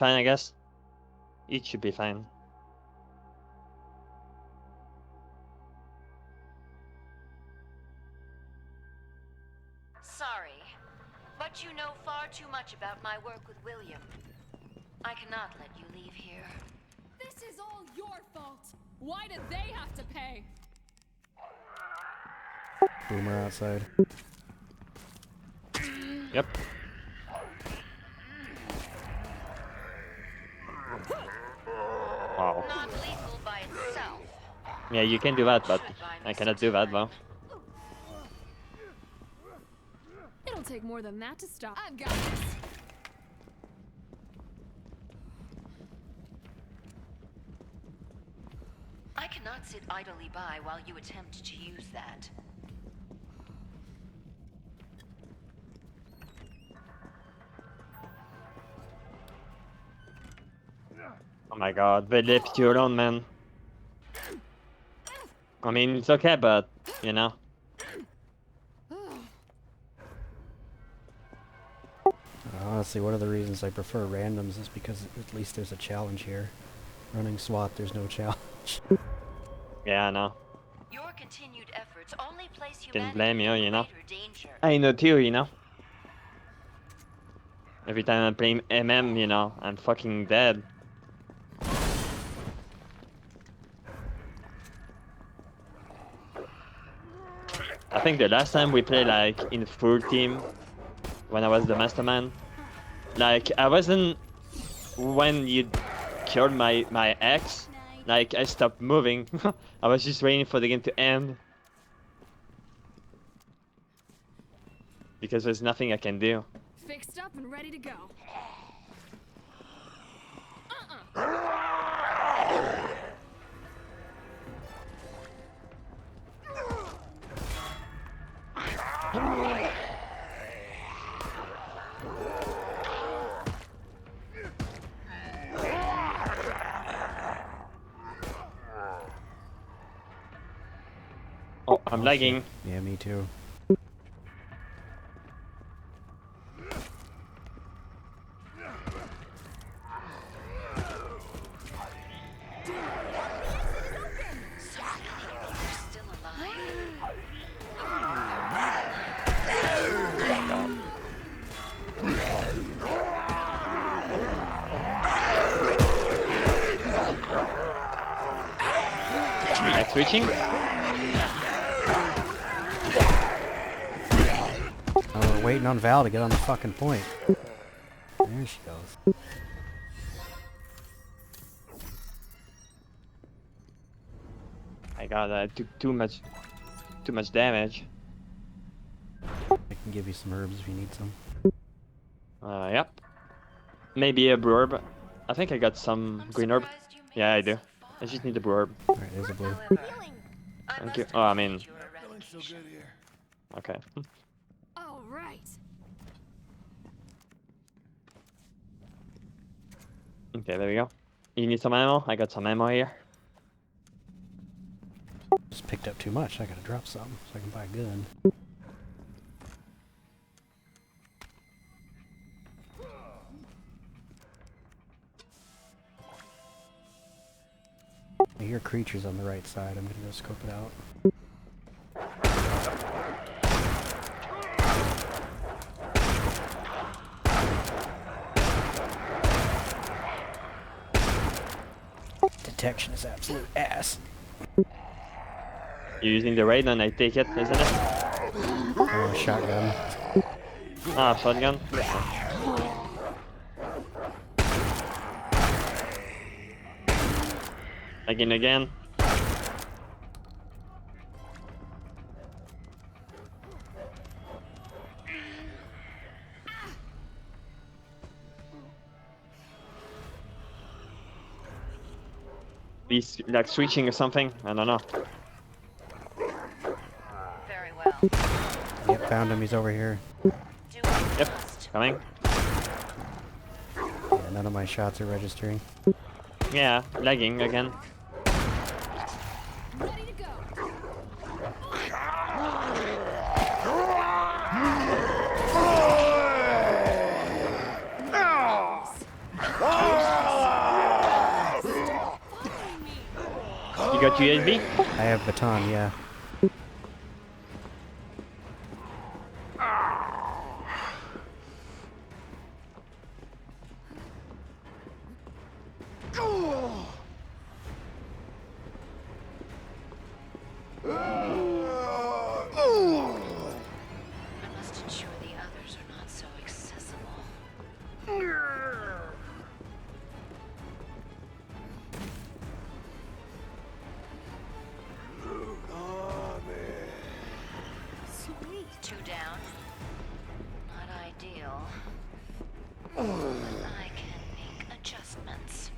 Fine, I guess. Each should be fine. Sorry, but you know far too much about my work with William. I cannot let you leave here. This is all your fault. Why do they have to pay? Boomer outside. Yep. Wow. Not lethal by itself. Yeah, you can do that, but I cannot do that though. It'll take more than that to stop. I've got this. I cannot sit idly by while you attempt to use that. Oh my god, they left you alone, man. I mean, it's okay, but, you know. Honestly, one of the reasons I prefer randoms is because at least there's a challenge here. Running SWAT, there's no challenge. Yeah, I know. Your continued efforts only place Can blame you, humanity you in know. greater danger. I know too, you know. Every time I play MM, you know, I'm fucking dead. I think the last time we played like in full team, when I was the mastermind, like I wasn't, when you killed my ex, like I stopped moving. I was just waiting for the game to end. Because there's nothing I can do. Fixed up and ready to go. Oh, I'm lagging. Yeah, me too. Still alive? Like switching? Oh, we're waiting on Val to get on the fucking point. There she goes. I got took too much damage. I can give you some herbs if you need some. Yep. Maybe a brew herb. I think I got some I'm green herb. surprised you made Yeah, I it do. so I just far. need the brew herb. Alright, there's a blue. However, I Thank must you. Oh, I mean- appreciate your eradication. Okay. All right. Okay, there we go. You need some ammo? I got some ammo here. Just picked up too much. I gotta drop some so I can buy a gun. I hear creatures on the right side. I'm gonna go scope it out. Detection is absolute ass. You're using the raid and I take it, isn't it? Shotgun. Ah, shotgun. Again. He's like switching or something. I don't know. Very well. Yep, found him. He's over here. Do what you Yep, must. coming. Yeah, none of my shots are registering. Yeah, lagging again. Ready to go. You got USB? I have baton, yeah. I must ensure the others are not so accessible. Sweet. 2 down. Not ideal. But I can make adjustments.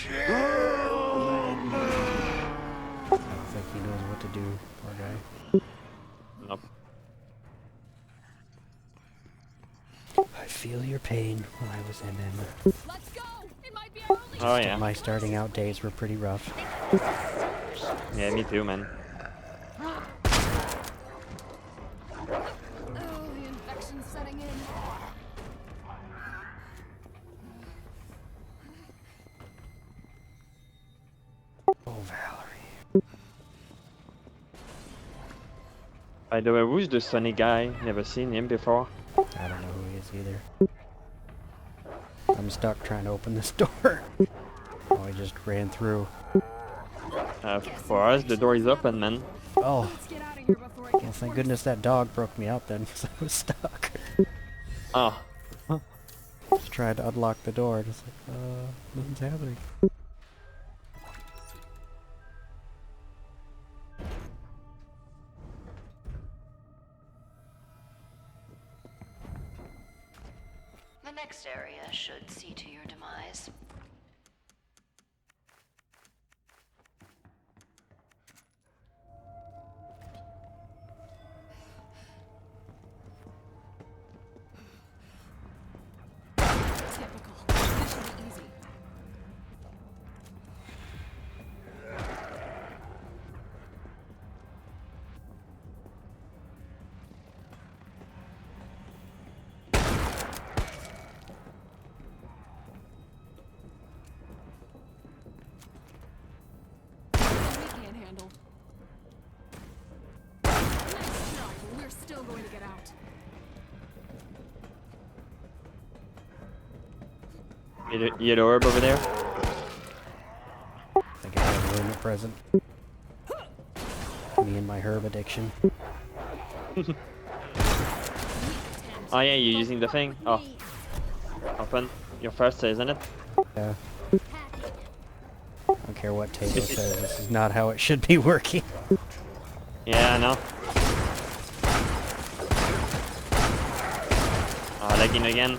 I don't think he knows what to do, poor guy. Nope. I feel your pain when I was in him. Let's go. It might be our only. Oh yeah. My starting out days were pretty rough. Yeah, me too, man. Oh, the infection's setting in. Oh, Valerie. By the way, who's the sunny guy? Never seen him before. I don't know who he is either. I'm stuck trying to open this door. Oh, I just ran through. For us, the door is open, man. Oh, Let's get out of here before it well, gets thank worse. goodness that dog broke me out then, because I was stuck. Oh, Just tried to unlock the door, just like, nothing's happening. The next area should see to your demise. Typical. This should be easy. We can't handle. Nice try, but we're still going to get out. you had orb over there? I think I have a room at present. Me and my herb addiction. Oh yeah, you're using the thing? Oh, open. Your first, isn't it? Yeah. I don't care what Tato says, this is not how it should be working. Yeah, I know. Oh, lagging again.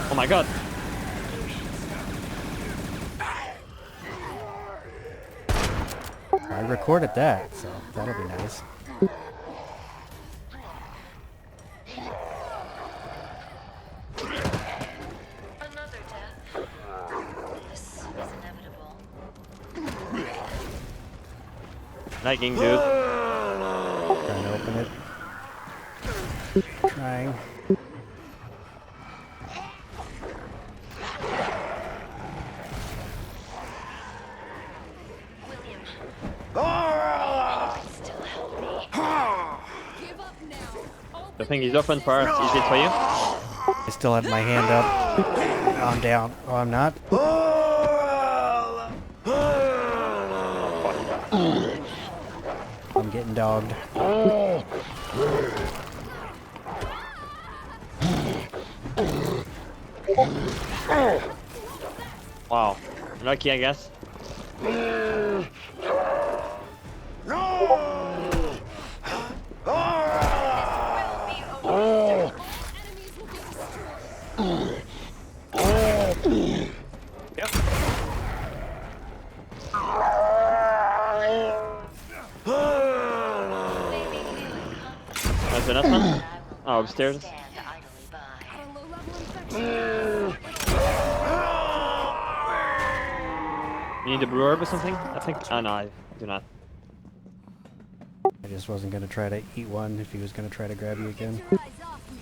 Oh my god. I recorded that, so that'll be nice. Another death. This is inevitable. Lagging, dude. Trying to open it. Trying. William, still help me. Give up now. Open The thing is open for us. Is it for you? I still have my hand up. I'm down. Oh, I'm not? I'm getting dogged. Wow. Lucky, I guess. enemies will be destroyed. Yep. That's the last one? Oh, upstairs. Stand idly by. Got a low-level infection. You need a blue herb or something? I think. Oh no, I do not. I just wasn't gonna try to eat one if he was gonna try to grab you again. Get your eyes off me.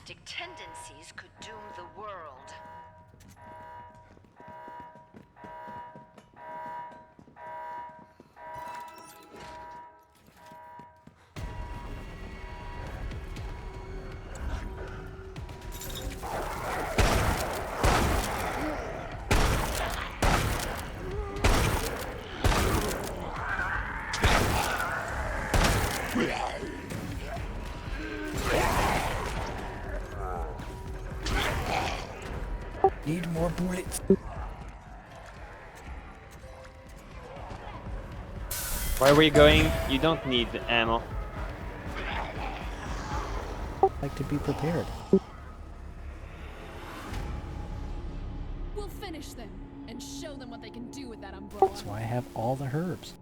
sadistic tendencies could doom the world. Need more bullets. Where are we going? You don't need ammo. Like to be prepared. We'll finish them and show them what they can do with that umbrella. That's why I have all the herbs.